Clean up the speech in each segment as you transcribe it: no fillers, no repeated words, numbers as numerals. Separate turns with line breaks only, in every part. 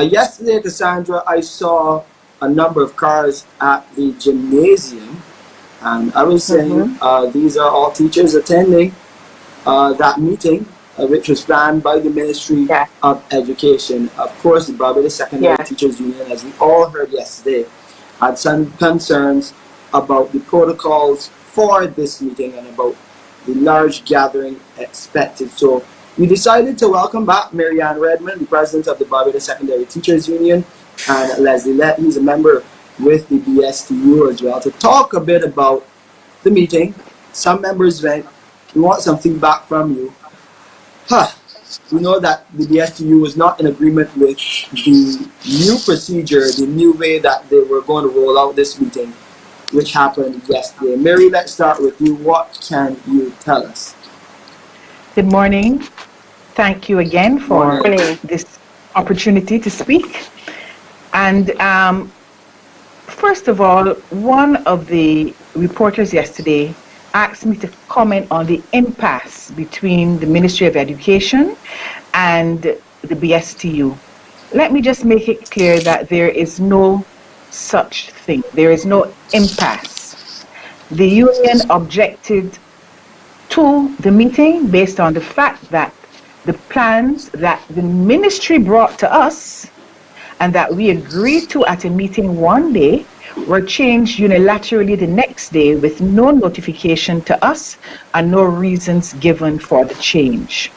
Yesterday, Cassandra, I saw a number of cars at the gymnasium, and I was saying these are all teachers attending that meeting, which was planned by the Ministry of Education. Of course, the Barbados Secondary Teachers Union, as we all heard yesterday, had some concerns about the protocols for this meeting and about the large gathering expected. So we decided to welcome back Marianne Redmond, the president of the Barbados Secondary Teachers Union, and Leslie Lett, he's a member with the BSTU as well, to talk a bit about the meeting. Some members went. We want some feedback from you. We know that the BSTU was not in agreement with the new procedure, the new way that they were going to roll out this meeting, which happened yesterday. Mary, let's start with you. What can you tell us?
Good morning. Thank you again for this opportunity to speak. And first of all, one of the reporters yesterday asked me to comment on the impasse between the Ministry of Education and the BSTU. Let me just make it clear that there is no such thing. There is no impasse. The union objected to the meeting based on the fact that the plans that the ministry brought to us and that we agreed to at a meeting one day were changed unilaterally the next day with no notification to us and no reasons given for the change.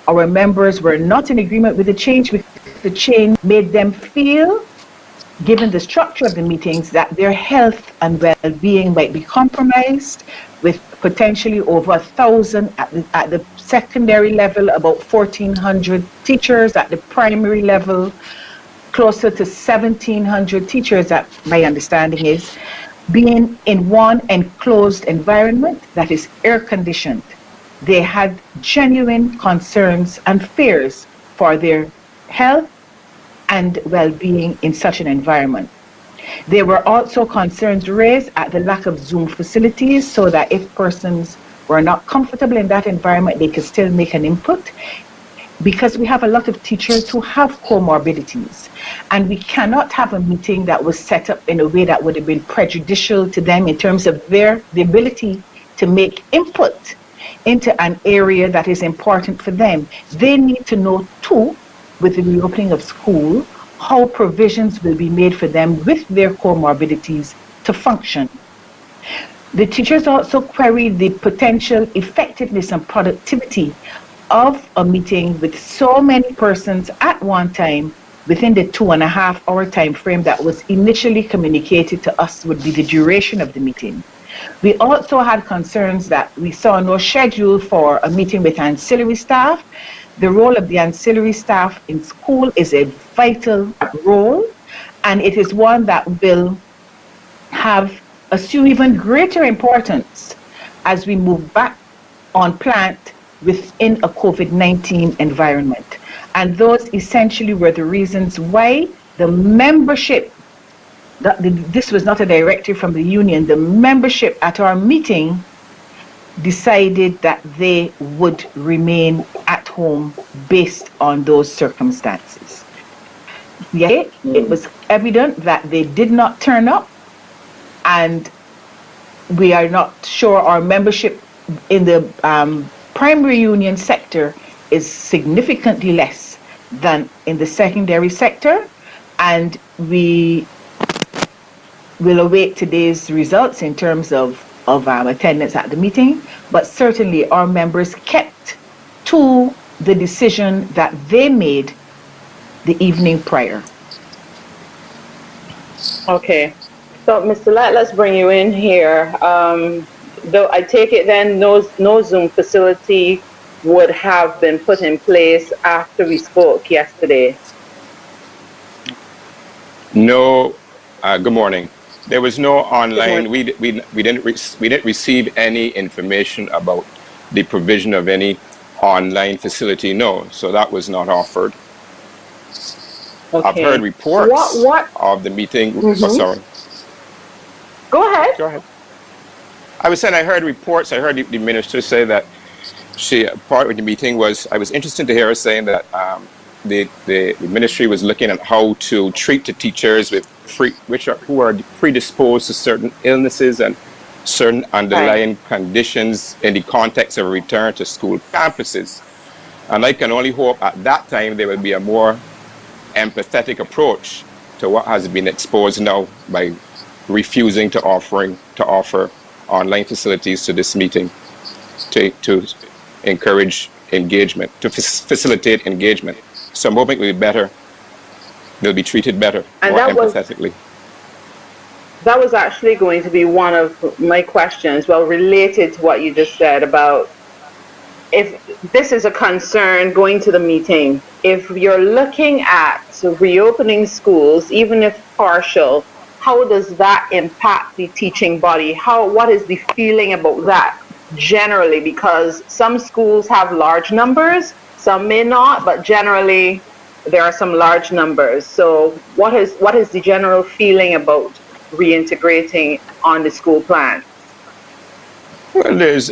Our members were not in agreement with the change because the change made them feel, given the structure of the meetings, that their health and well-being might be compromised, with potentially over 1,000 at the secondary level, about 1,400 teachers at the primary level, closer to 1,700 teachers, that my understanding is, being in one enclosed environment that is air-conditioned. They had genuine concerns and fears for their health and well-being in such an environment. There were also concerns raised at the lack of Zoom facilities, so that if persons were not comfortable in that environment, they could still make an input, because we have a lot of teachers who have comorbidities, and we cannot have a meeting that was set up in a way that would have been prejudicial to them in terms of the ability to make input into an area that is important for them. They need to know too, with the reopening of school, how provisions will be made for them with their comorbidities to function. The teachers also queried the potential effectiveness and productivity of a meeting with so many persons at one time within the 2.5-hour time frame that was initially communicated to us would be the duration of the meeting. We also had concerns that we saw no schedule for a meeting with ancillary staff. The role of the ancillary staff in school is a vital role, and it is one that will assume even greater importance as we move back on plant within a COVID-19 environment. And those essentially were the reasons why the membership, this was not a directive from the union, the membership at our meeting decided that they would remain at home based on those circumstances. Yet it was evident that they did not turn up, and we are not sure our membership in the primary union sector is significantly less than in the secondary sector, and we will await today's results in terms of attendance at the meeting, but certainly our members kept to the decision that they made the evening prior.
Okay, so Mr. Lett, let's bring you in here. Though I take it then no Zoom facility would have been put in place after we spoke yesterday?
No. Good morning. There was no online. We didn't receive any information about the provision of any online facility. No, so that was not offered.
Okay.
I've heard reports of the meeting. Oh, sorry.
Go ahead.
Go ahead. I was saying I heard reports. I heard the minister say that part of the meeting was, I was interested to hear her saying that the ministry was looking at how to treat the teachers who are predisposed to certain illnesses and certain underlying conditions in the context of a return to school campuses. And I can only hope at that time there will be a more empathetic approach to what has been exposed now by refusing to offer online facilities to this meeting to encourage engagement, to facilitate engagement. So I'm hoping it will be better. They'll be treated better, and more empathetically.
That was actually going to be one of my questions, well, related to what you just said about if this is a concern going to the meeting, if you're looking at reopening schools, even if partial, how does that impact the teaching body? What is the feeling about that generally? Because some schools have large numbers, some may not, but generally there are some large numbers. So what is the general feeling about reintegrating on the school plan?
Well, there's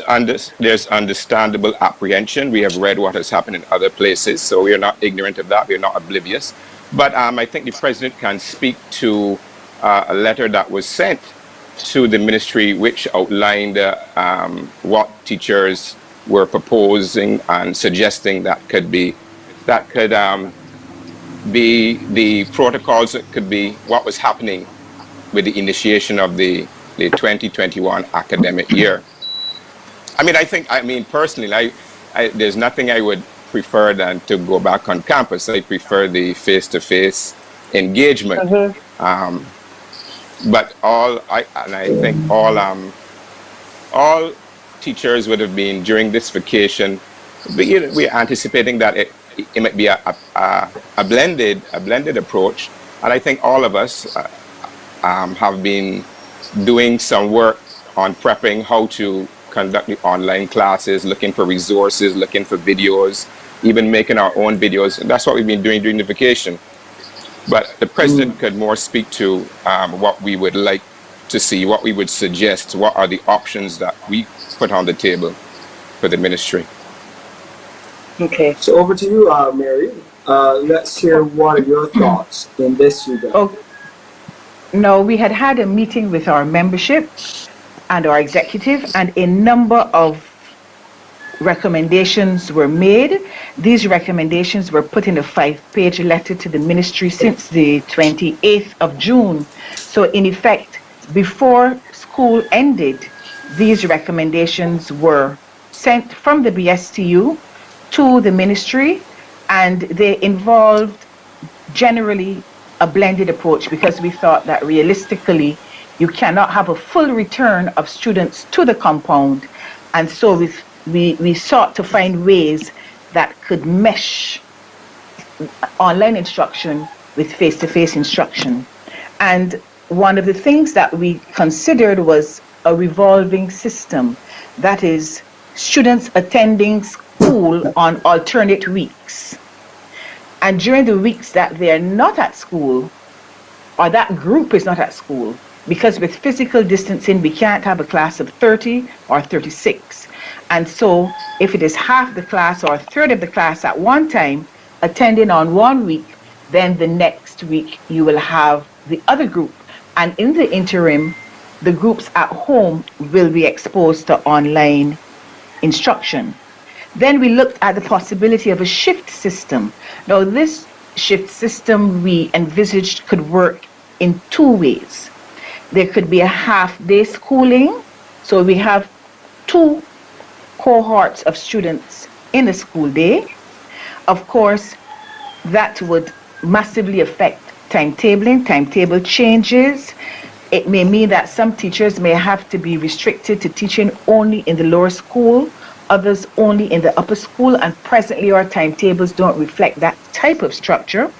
understandable apprehension. We have read what has happened in other places, so we are not ignorant of that. We are not oblivious. But I think the president can speak to a letter that was sent to the ministry, which outlined what teachers were proposing and suggesting that could be the protocols. That could be what was happening with the initiation of the 2021 academic year. I mean, personally, there's nothing I would prefer than to go back on campus. I prefer the face-to-face engagement. Mm-hmm. But I think all teachers would have been during this vacation. We're anticipating that it might be a blended approach, and I think all of us have been doing some work on prepping how to conduct the online classes, looking for resources, looking for videos, even making our own videos. And that's what we've been doing during the vacation. But the president could more speak to what we would like to see, what we would suggest, what are the options that we put on the table for the ministry.
Okay. So over to you, Mary. Let's hear what are your thoughts in this regard.
Oh, no, we had a meeting with our membership and our executive, and a number of recommendations were made. These recommendations were put in a 5-page letter to the ministry since the 28th of June. So in effect, before school ended, these recommendations were sent from the BSTU to the ministry, and they involved generally a blended approach, because we thought that realistically you cannot have a full return of students to the compound. And so we sought to find ways that could mesh online instruction with face-to-face instruction. And one of the things that we considered was a revolving system, that is, students attending school on alternate weeks. And during the weeks that they are not at school, or that group is not at school, because with physical distancing, we can't have a class of 30 or 36. And so if it is half the class or a third of the class at one time attending on one week, then the next week you will have the other group. And in the interim, the groups at home will be exposed to online instruction. Then we looked at the possibility of a shift system. Now, this shift system we envisaged could work in 2 ways. There could be a half-day schooling. So we have 2 cohorts of students in a school day. Of course, that would massively affect timetable changes. It may mean that some teachers may have to be restricted to teaching only in the lower school, others only in the upper school, and presently our timetables don't reflect that type of structure.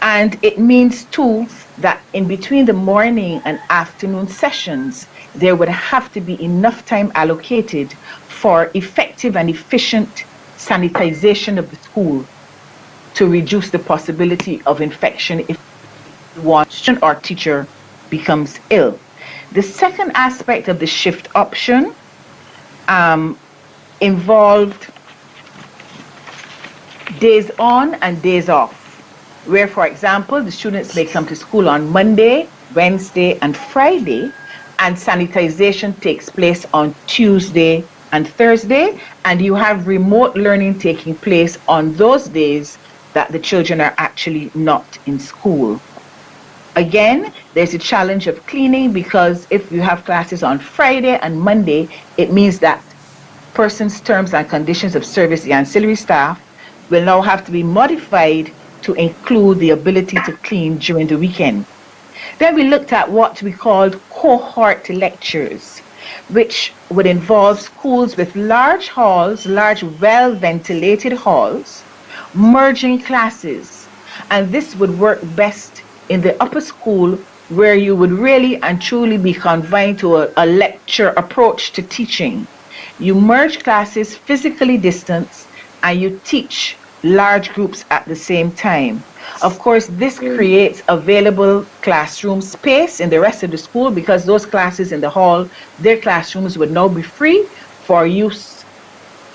And it means too that in between the morning and afternoon sessions, there would have to be enough time allocated for effective and efficient sanitization of the school to reduce the possibility of infection if one student or teacher becomes ill. The second aspect of the shift option involved days on and days off, where, for example, the students may come to school on Monday, Wednesday, and Friday, and sanitization takes place on Tuesday and Thursday, and you have remote learning taking place on those days that the children are actually not in school. Again, there's a challenge of cleaning, because if you have classes on Friday and Monday, it means that person's terms and conditions of service, the ancillary staff, will now have to be modified to include the ability to clean during the weekend. Then we looked at what we called cohort lectures, which would involve schools with large halls, large well-ventilated halls, merging classes. And this would work best in the upper school, where you would really and truly be confined to a lecture approach to teaching. You merge classes, physically distance, and you teach large groups at the same time. Of course, this creates available classroom space in the rest of the school, because those classes in the hall, their classrooms would now be free for use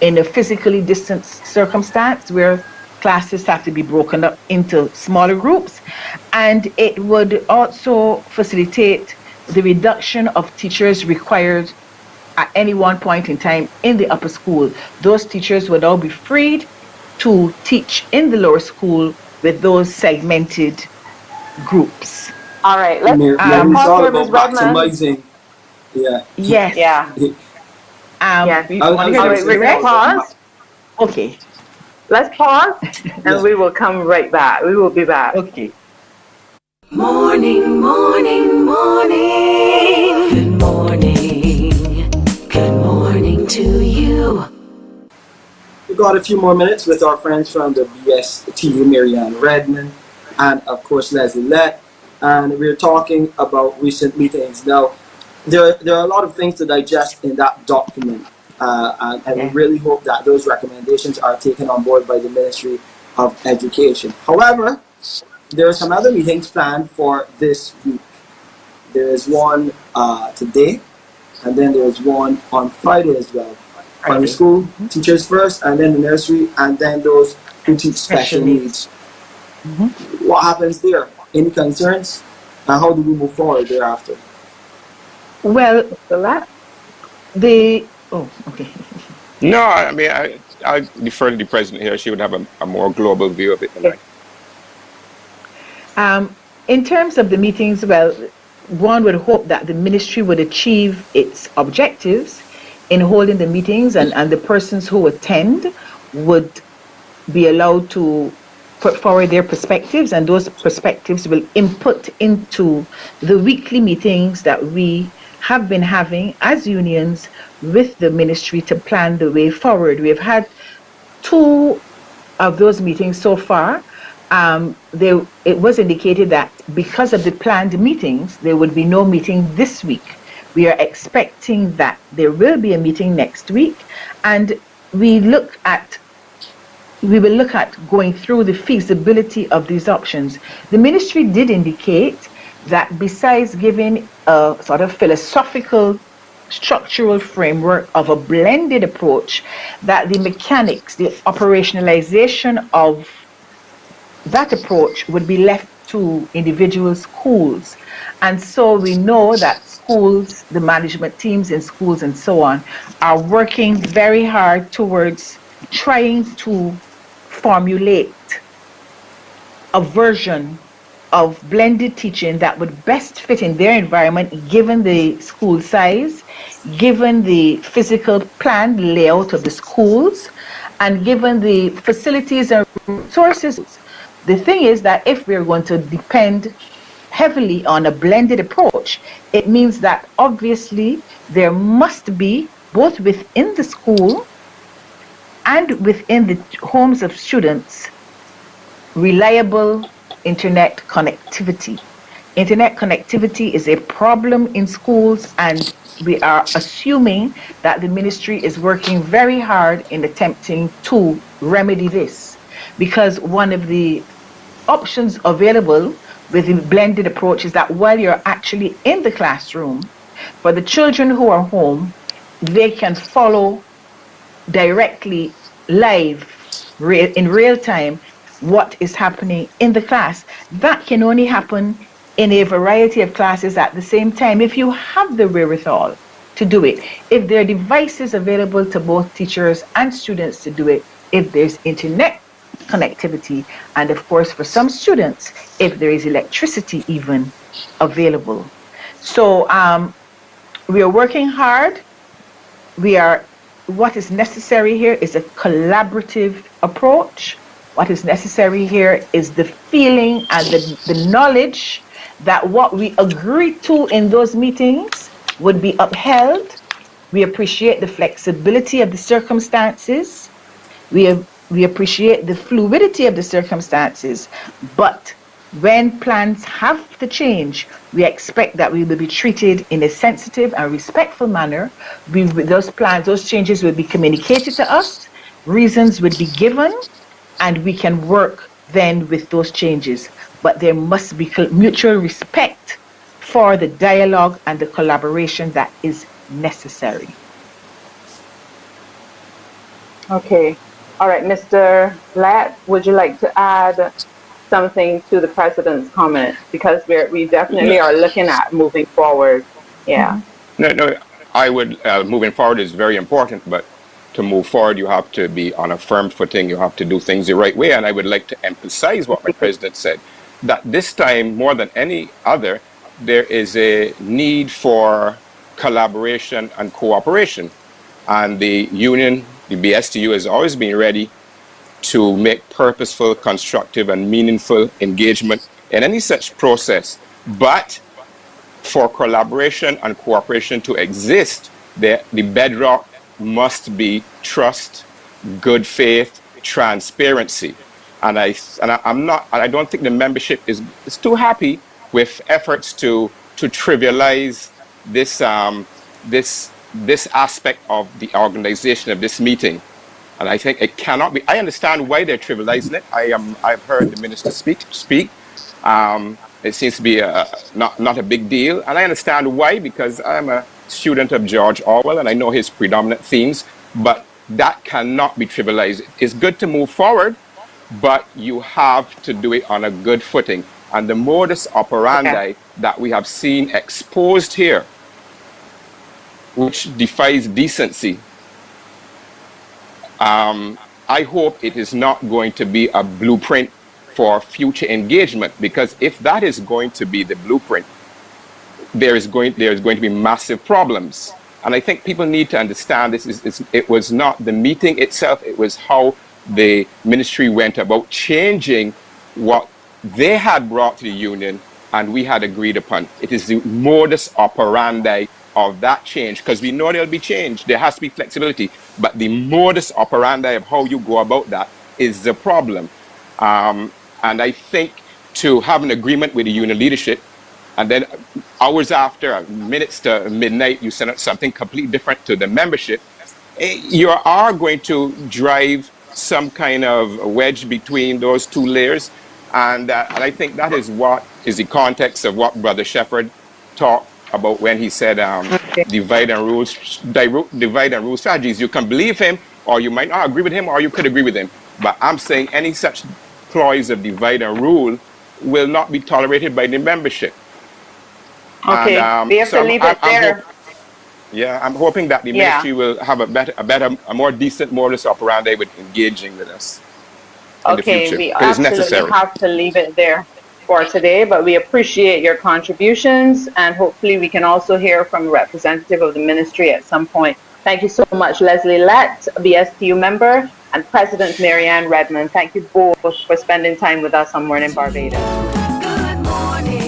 in a physically distanced circumstance, where classes have to be broken up into smaller groups. And it would also facilitate the reduction of teachers required at any one point in time in the upper school. Those teachers would now be freed to teach in the lower school with those segmented groups.
All right, let's
It's all about
Redmond.
maximizing. Yeah.
Yes.
Yeah.
Yes.
You
want to hear
we're going to pause.
Okay.
Let's pause, and we will come right back. We will be back.
Okay.
Morning, morning, morning. Good morning. Good morning to you.
We got a few more minutes with our friends from the BSTU, Marianne Redmond, and of course Leslie Lett, and we're talking about recent meetings. Now, there are a lot of things to digest in that document, and we really hope that those recommendations are taken on board by the Ministry of Education. However, there are some other meetings planned for this week. There is one today, and then there is one on Friday as well. Primary school teachers first, and then the nursery, and then those who teach special needs. What happens there? Any concerns? And how do we move forward thereafter?
Well, okay.
No, I mean, I defer to the president here. She would have a more global view of it than I.
In terms of the meetings, well, one would hope that the ministry would achieve its objectives in holding the meetings, and the persons who attend would be allowed to put forward their perspectives, and those perspectives will input into the weekly meetings that we have been having as unions with the ministry to plan the way forward. We have had 2 of those meetings so far. It was indicated that because of the planned meetings, there would be no meeting this week. We are expecting that there will be a meeting next week, and we will look at going through the feasibility of these options. The ministry did indicate that besides giving a sort of philosophical structural framework of a blended approach, that the mechanics, the operationalization of that approach would be left to individual schools. And so we know that schools, the management teams in schools and so on, are working very hard towards trying to formulate a version of blended teaching that would best fit in their environment, given the school size, given the physical planned layout of the schools, and given the facilities and resources. The thing is that if we're going to depend heavily on a blended approach, it means that obviously there must be, both within the school and within the homes of students, reliable internet connectivity. Internet connectivity is a problem in schools, and we are assuming that the ministry is working very hard in attempting to remedy this, because one of the options available with the blended approach is that while you're actually in the classroom, for the children who are home, they can follow directly live in real time what is happening in the class. That can only happen in a variety of classes at the same time if you have the wherewithal to do it. If there are devices available to both teachers and students to do it, if there's internet connectivity, and of course, for some students, if there is electricity even available. So we are working hard. What is necessary here is a collaborative approach. What is necessary here is the feeling and the knowledge that what we agreed to in those meetings would be upheld. We appreciate the flexibility of the circumstances. We appreciate the fluidity of the circumstances, but when plans have to change, we expect that we will be treated in a sensitive and respectful manner. Those changes will be communicated to us, reasons would be given, and we can work then with those changes. But there must be mutual respect for the dialogue and the collaboration that is necessary.
Okay. All right, Mr. Latt, would you like to add something to the president's comment? Because we definitely are looking at moving forward. Yeah.
No, I would, moving forward is very important, but to move forward, you have to be on a firm footing. You have to do things the right way. And I would like to emphasize what my president said, that this time, more than any other, there is a need for collaboration and cooperation. And the union, the BSTU, has always been ready to make purposeful, constructive, and meaningful engagement in any such process. But for collaboration and cooperation to exist, the bedrock must be trust, good faith, transparency. And I don't think the membership is too happy with efforts to trivialize this aspect of the organization of this meeting. And I think it cannot be. I understand why they're trivializing it. I've heard the minister speak. It seems to be not a big deal. And I understand why, because I'm a student of George Orwell and I know his predominant themes, but that cannot be trivialized. It's good to move forward, but you have to do it on a good footing. And the modus operandi that we have seen exposed here, which defies decency, I hope it is not going to be a blueprint for future engagement, because if that is going to be the blueprint, there is going to be massive problems. And I think people need to understand this. It was not the meeting itself, it was how the ministry went about changing what they had brought to the union and we had agreed upon. It is the modus operandi of that change, because we know there'll be change. There has to be flexibility, but the modus operandi of how you go about that is the problem. And I think to have an agreement with the union leadership, and then hours after, minutes to midnight, you send out something completely different to the membership, you are going to drive some kind of wedge between those two layers. And I think that is what is the context of what Brother Shepherd talked about when he said divide and rule strategies. You can believe him, or you might not agree with him, or you could agree with him. But I'm saying any such ploys of divide and rule will not be tolerated by the membership.
Okay, and, we have to leave it there.
I'm hoping that the ministry will have a more decent modus operandi with engaging with us in the future.
We absolutely have to leave it there for today, but we appreciate your contributions, and hopefully we can also hear from a representative of the ministry at some point. Thank you so much, Leslie Lett, BSTU member, and President Marianne Redmond. Thank you both for spending time with us on Morning Barbados.
Good morning.